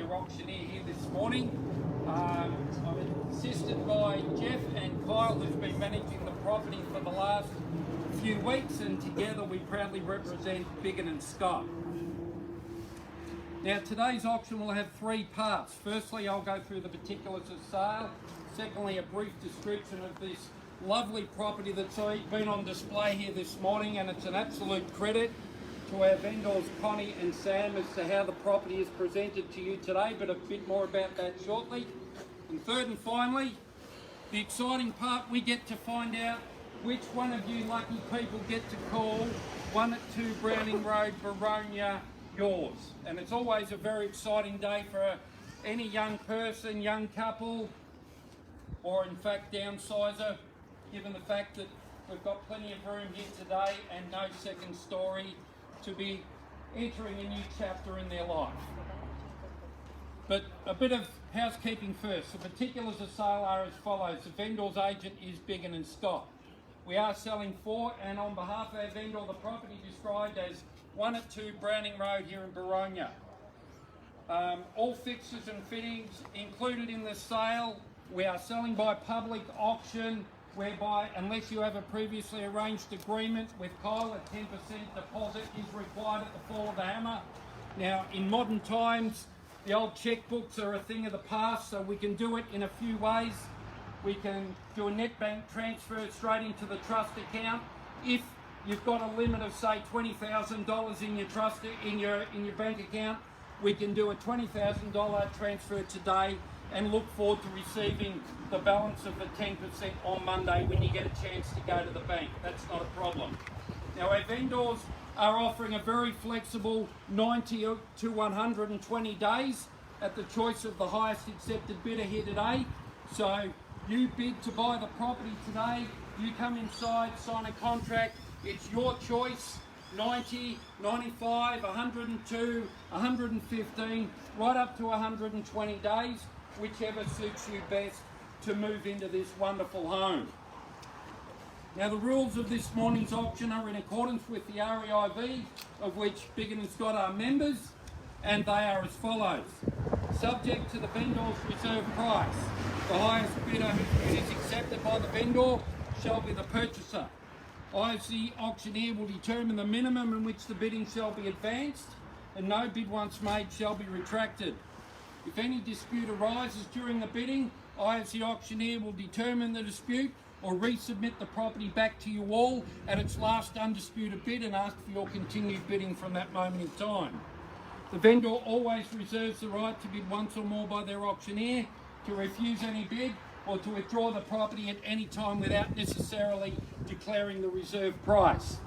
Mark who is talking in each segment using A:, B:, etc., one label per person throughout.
A: your auctioneer here this morning. I'm assisted by Jeff and Kyle, who's been managing the property for the last few weeks, and together we proudly represent Biggin and Scott. Now, today's auction will have three parts. Firstly, I'll go through the particulars of sale. Secondly, a brief description of this lovely property that's been on display here this morning, and it's an absolute credit to our vendors Connie and Sam as to how the property is presented to you today, but a bit more about that shortly. And third and finally, the exciting part, we get to find out which one of you lucky people get to call 1-2 Browning Road, Boronia, yours. And it's always a very exciting day for any young person, young couple, or in fact downsizer, given the fact that we've got plenty of room here today and no second story to be entering a new chapter in their life. But a bit of housekeeping first. The particulars of sale are as follows. The vendor's agent is Biggin and Scott. We are selling for, and on behalf of our vendor, the property described as 1-2 Browning Road here in Boronia. All fixtures and fittings included in the sale. We are selling by public auction, whereby, unless you have a previously arranged agreement with Kyle, a 10% deposit is required at the fall of the hammer. Now, in modern times, the old checkbooks are a thing of the past, so we can do it in a few ways. We can do a net bank transfer straight into the trust account. If you've got a limit of, say, $20,000 in your trust in your bank account, we can do a $20,000 transfer today and look forward to receiving the balance of the 10% on Monday when you get a chance to go to the bank. That's not a problem. Now, our vendors are offering a very flexible 90 to 120 days at the choice of the highest accepted bidder here today. So you bid to buy the property today, you come inside, sign a contract, it's your choice. 90, 95, 102, 115, right up to 120 days, whichever suits you best to move into this wonderful home. Now, the rules of this morning's auction are in accordance with the REIV, of which Biggin and Scott are members, and they are as follows. Subject to the vendor's reserve price, the highest bidder who is accepted by the vendor shall be the purchaser. I, as the auctioneer, will determine the minimum in which the bidding shall be advanced, and no bid once made shall be retracted. If any dispute arises during the bidding, I, as the auctioneer, will determine the dispute or resubmit the property back to you all at its last undisputed bid and ask for your continued bidding from that moment in time. The vendor always reserves the right to bid once or more by their auctioneer, to refuse any bid, or to withdraw the property at any time without necessarily declaring the reserve price.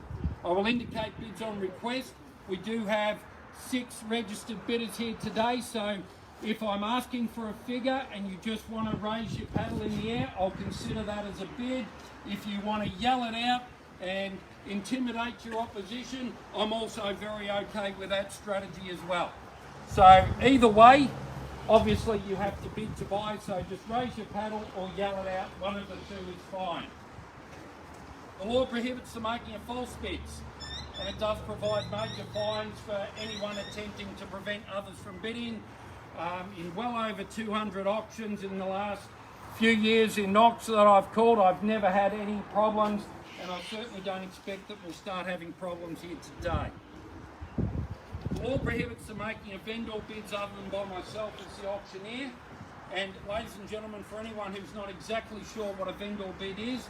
A: I will indicate bids on request. We do have 6 registered bidders here today, so if I'm asking for a figure and you just want to raise your paddle in the air, I'll consider that as a bid. If you want to yell it out and intimidate your opposition, I'm also very okay with that strategy as well. So either way, obviously you have to bid to buy, so just raise your paddle or yell it out, one of the two is fine. The law prohibits the making of false bids, and it does provide major fines for anyone attempting to prevent others from bidding. In well over 200 auctions in the last few years in Knox that I've called, I've never had any problems, and I certainly don't expect that we'll start having problems here today. The law prohibits the making of vendor bids other than by myself as the auctioneer. And ladies and gentlemen, for anyone who's not exactly sure what a vendor bid is,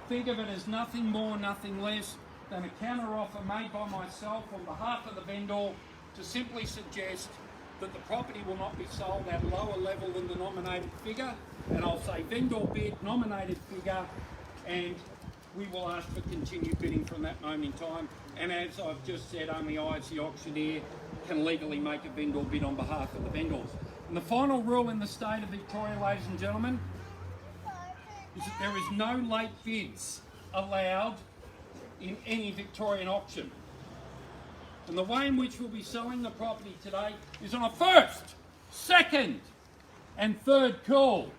A: think of it as nothing more, nothing less than a counter offer made by myself on behalf of the vendor to simply suggest that the property will not be sold at a lower level than the nominated figure, and I'll say vendor bid, nominated figure, and we will ask for continued bidding from that moment in time. And as I've just said, only I, as the auctioneer, can legally make a vendor bid on behalf of the vendors. And the final rule in the state of Victoria, ladies and gentlemen, is that there is no late bids allowed in any Victorian auction. And the way in which we'll be selling the property today is on a first, second, and third call.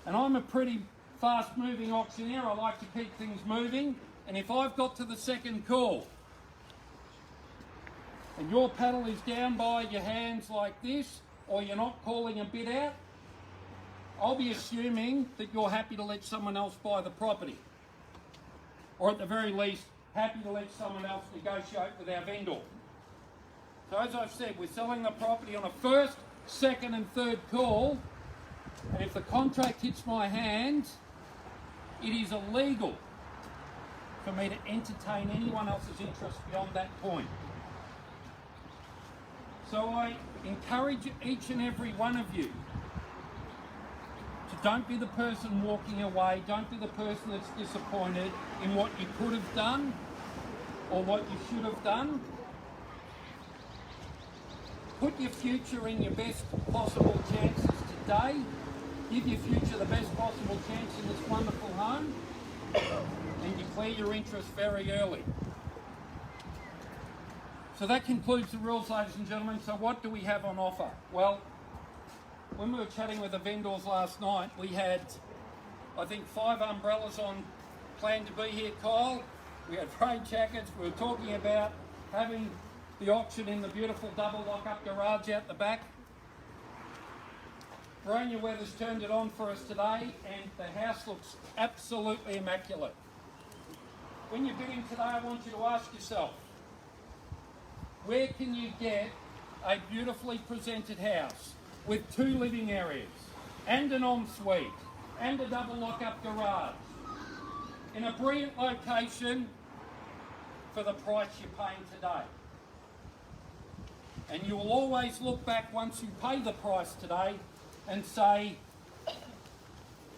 A: And I'm a pretty fast-moving auctioneer. I like to keep things moving. And if I've got to the second call, and your paddle is down by your hands like this, or you're not calling a bid out, I'll be assuming that you're happy to let someone else buy the property. Or at the very least, happy to let someone else negotiate with our vendor. So as I've said, we're selling the property on a first, second and third call, and if the contract hits my hands, it is illegal for me to entertain anyone else's interest beyond that point. So I encourage each and every one of you to don't be the person walking away, don't be the person that's disappointed in what you could have done or what you should have done. Put your future in your best possible chances today. Give your future the best possible chance in this wonderful home, and declare your interest very early. So that concludes the rules, ladies and gentlemen. So what do we have on offer? Well, when we were chatting with the vendors last night, we had, I think, 5 umbrellas on plan to be here, Kyle. We had rain jackets. We were talking about having the auction in the beautiful double lock-up garage out the back. Boronia weather's turned it on for us today, and the house looks absolutely immaculate. When you're bidding today, I want you to ask yourself, where can you get a beautifully presented house with 2 living areas and an ensuite and a double lock-up garage in a brilliant location for the price you're paying today? And you will always look back once you pay the price today and say,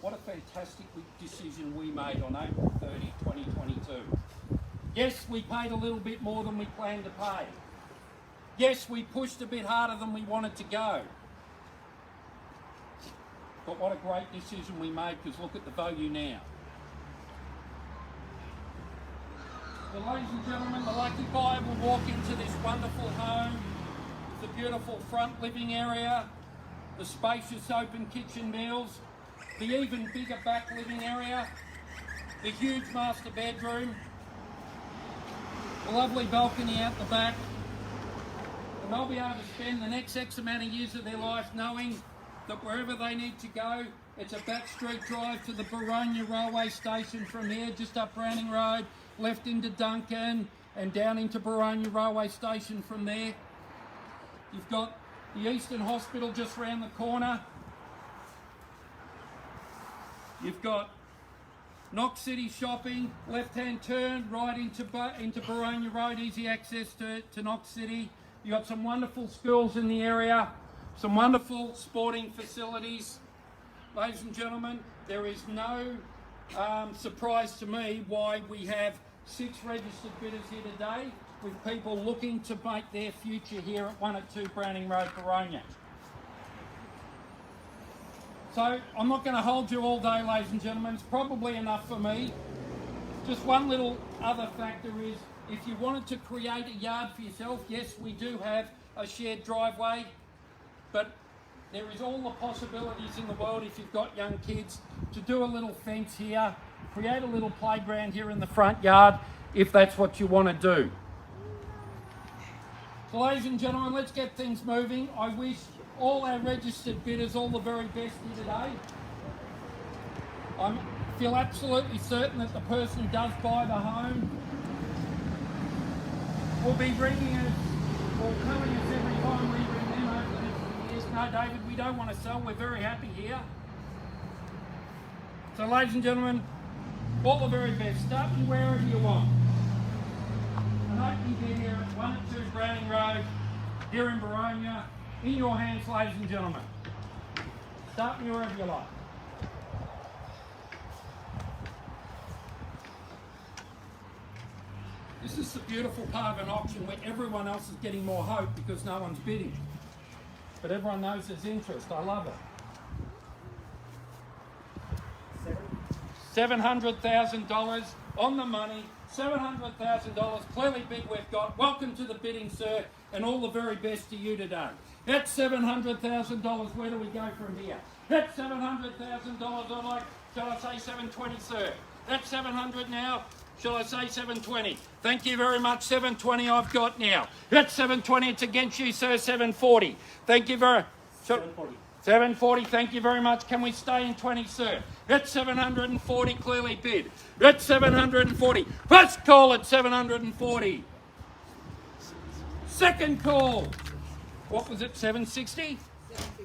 A: what a fantastic decision we made on April 30, 2022. Yes, we paid a little bit more than we planned to pay. Yes, we pushed a bit harder than we wanted to go. But what a great decision we made, because look at the value now. Well, ladies and gentlemen, the lucky buyer will walk into this wonderful home, the beautiful front living area, the spacious open kitchen meals, the even bigger back living area, the huge master bedroom, the lovely balcony out the back, and they'll be able to spend the next X amount of years of their life knowing that wherever they need to go, it's a back street drive to the Boronia railway station from here, just up Browning Road, left into Duncan, and down into Boronia railway station from there. You've got the Eastern Hospital just round the corner. You've got Knox City Shopping, left-hand turn, right into Boronia Road, easy access to Knox City. You've got some wonderful schools in the area, some wonderful sporting facilities. Ladies and gentlemen, there is no surprise to me why we have 6 registered bidders here today, with people looking to make their future here at 102 Browning Road, Boronia. So I'm not going to hold you all day, ladies and gentlemen. It's probably enough for me. Just one little other factor is, if you wanted to create a yard for yourself, yes, we do have a shared driveway, but there is all the possibilities in the world, if you've got young kids, to do a little fence here, create a little playground here in the front yard, if that's what you want to do. So ladies and gentlemen, let's get things moving. I wish all our registered bidders all the very best here today. I feel absolutely certain that the person who does buy the home will be ringing us or calling us every time we ring them over the next few years. No, David, we don't want to sell. We're very happy here. So ladies and gentlemen, all the very best. Start me wherever you want. And I can get here at 102 Browning Road, here in Boronia, in your hands, ladies and gentlemen. Start me wherever you like. This is the beautiful part of an auction where everyone else is getting more hope because no one's bidding. But everyone knows there's interest. I love it. $700,000 on the money. $700,000, clearly big we've got. Welcome to the bidding, sir, and all the very best to you today. That's $700,000. Where do we go from here? That's $700,000. Shall I say 720, sir? That's 700 now. Shall I say 720? Thank you very much. 720 I've got now. That's 720. It's against you, sir. 740. Thank you very much. 740. 740, thank you very much. Can we stay in 20, sir? That's 740, clearly bid. That's 740. First call at 740. Second call. What was it, 760? 750.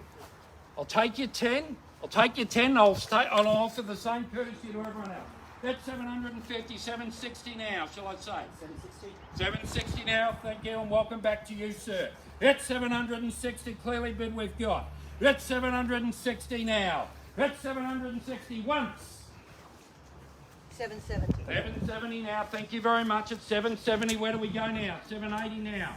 A: I'll take your 10. I'll take your 10. I'll offer the same courtesy to everyone else. That's 750, 760 now, shall I say? 760. 760 now, thank you, and welcome back to you, sir. That's 760, clearly bid we've got. That's 760 now. That's 760 once.
B: 770.
A: 770 now. Thank you very much. It's 770. Where do we go now? 780 now.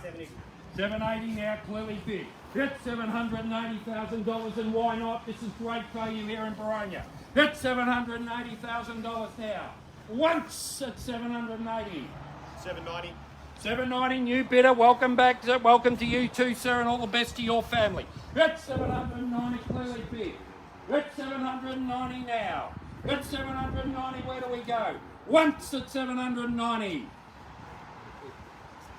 A: 780 now. Clearly bid. That's $780,000, and why not? This is great value here in Boronia. That's $780,000 now. Once at 780.
C: 790.
A: 790, new bidder. Welcome back. Welcome to you too, sir, and all the best to your family. That's 790, clearly bid. That's 790 now. That's 790, where do we go? Once at 790.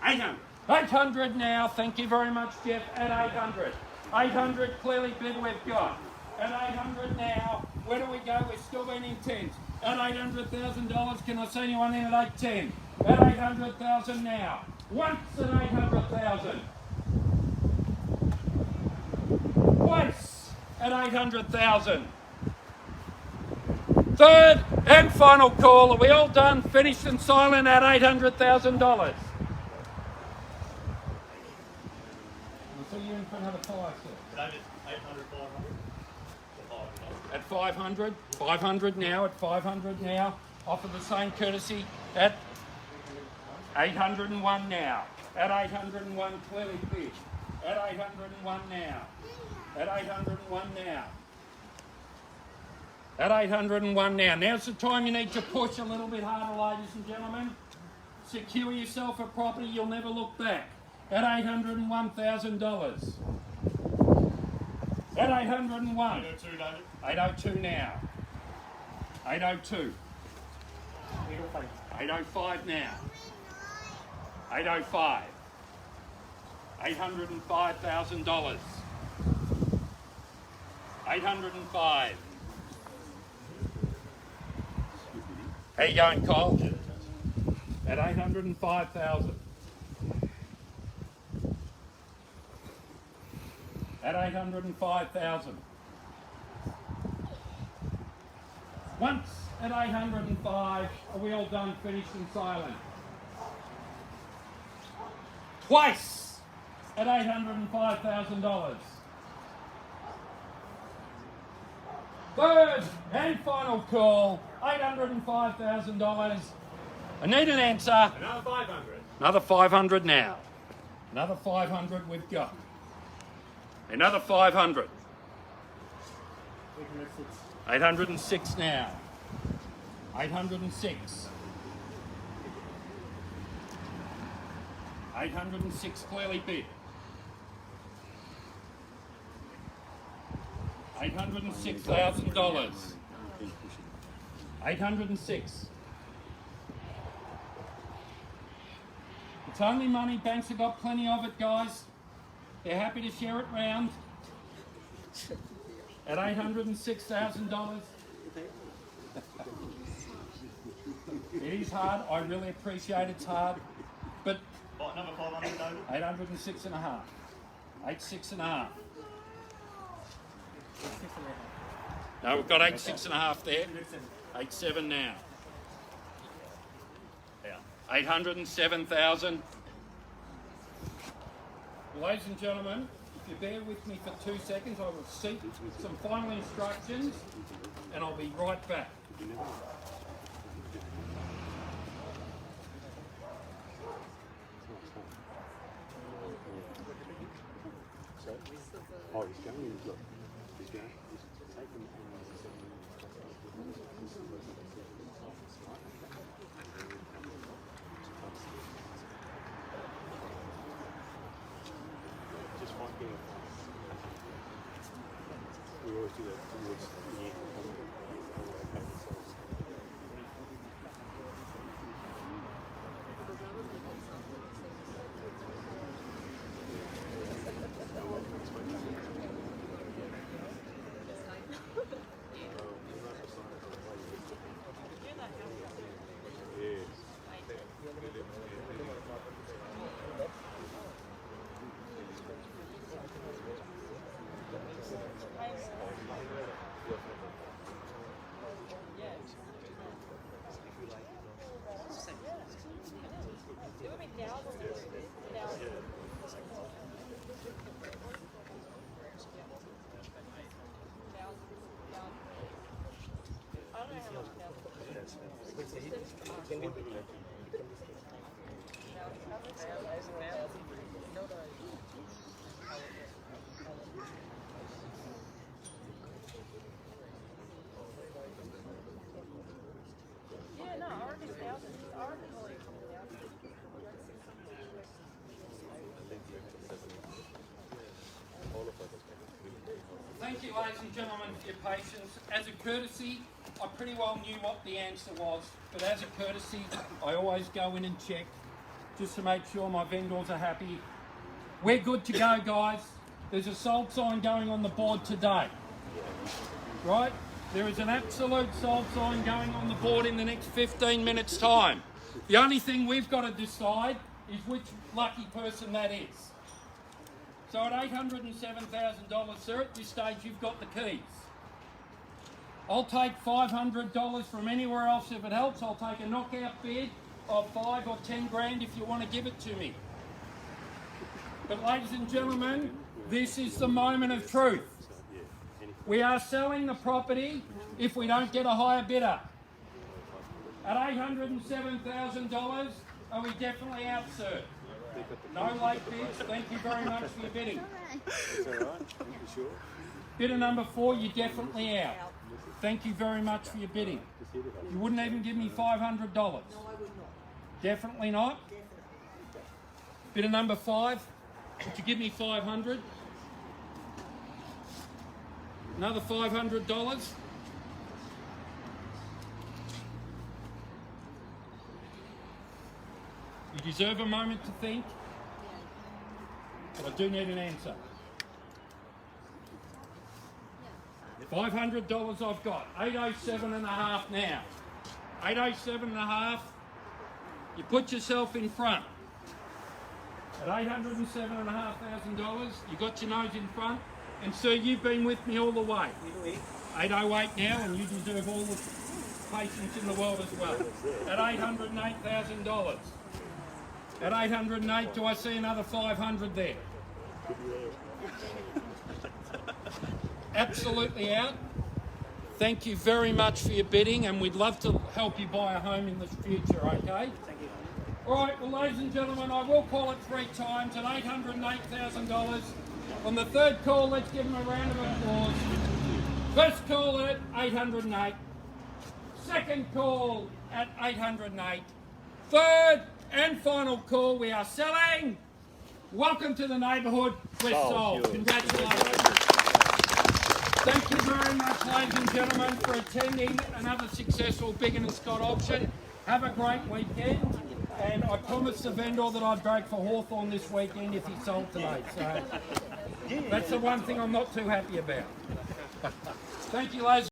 A: 800. 800 now, thank you very much, Jeff, at 800. 800, clearly bid we've got. At 800 now, where do we go? We've still been intent. At $800,000, can I see anyone in at 810? At 800,000 now. Once at 800,000. Twice at 800,000. Third and final call. Are we all done? Finished and silent at $800,000. I'll see you in for another 5, sir.
C: David, 800, 500.
A: At 500. 500 now. At 500 now. Offer the same courtesy at 801 now. At 801, clearly bid. At 801 now. At 801 now. At 801 now. Now's the time you need to push a little bit harder, ladies and gentlemen. Secure yourself a property, you'll never look back. At $801,000. At 801.
C: 802, David.
A: 802 now. 802. 805 now. 805. $805,000. 805. How you going, Kyle? At 805,000. At 805,000. Once at 805, are we all done, finished and silent? Twice at $805,000. Third and final call, $805,000. I need an answer.
C: Another 500.
A: Another 500 now. Another 500 we've got. Another 500. 806 now. 806. 806 clearly bid. 806,000. 806. It's only money. Banks have got plenty of it, guys. They're happy to share it round. At $806,000. It is hard. I really appreciate it's hard. But
C: Number 500, David.
A: 806 and a half. 86 and a half. No, we've got 86 and a half there. 87 now.
C: Yeah.
A: 807,000. Ladies and gentlemen, if you bear with me for 2 seconds, I will seek some final instructions and I'll be right back.
D: Oh, he's going. Look, he's going. He's taking. Just one thing. We always do that towards the end.
A: Thank you, ladies and gentlemen, for your patience. As a courtesy, I pretty well knew what the answer was, but as a courtesy, I always go in and check just to make sure my vendors are happy. We're good to go, guys. There's a sold sign going on the board today, right? There is an absolute sold sign going on the board in the next 15 minutes' time. The only thing we've got to decide is which lucky person that is. So at $807,000, sir, at this stage you've got the keys. I'll take $500 from anywhere else if it helps. I'll take a knockout bid of 5 or 10 grand if you want to give it to me. But ladies and gentlemen, this is the moment of truth. We are selling the property if we don't get a higher bidder. At $807,000, are we definitely out, sir? No late bids. Thank you very much for your bidding.
D: It's all right. You sure?
A: Bidder number 4, you're definitely out. Thank you very much for your bidding. You wouldn't even give me $500? No, I would not. Definitely not? Definitely. Bidder number 5, would you give me $500? Another $500? You deserve a moment to think, but I do need an answer. $500 I've got, 807 and a half now. 807 and a half, you put yourself in front. At $807 and a half thousand, you got your nose in front, and sir, you've been with me all the way. 808 now, and you deserve all the patience in the world as well. At $808,000. At 808, do I see another 500 there? Absolutely out. Thank you very much for your bidding, and we'd love to help you buy a home in the future, okay? Thank you. All right, well, ladies and gentlemen, I will call it 3 times at $808,000. On the third call, let's give them a round of applause. First call at 808. Second call at 808. Third and final call, we are selling. Welcome to the neighbourhood. We're sold. Congratulations. Thank you very much, ladies and gentlemen, for attending another successful Biggin and Scott auction. Have a great weekend. And I promised the vendor that I'd break for Hawthorn this weekend if he sold today. So that's the one thing I'm not too happy about. Thank you, ladies.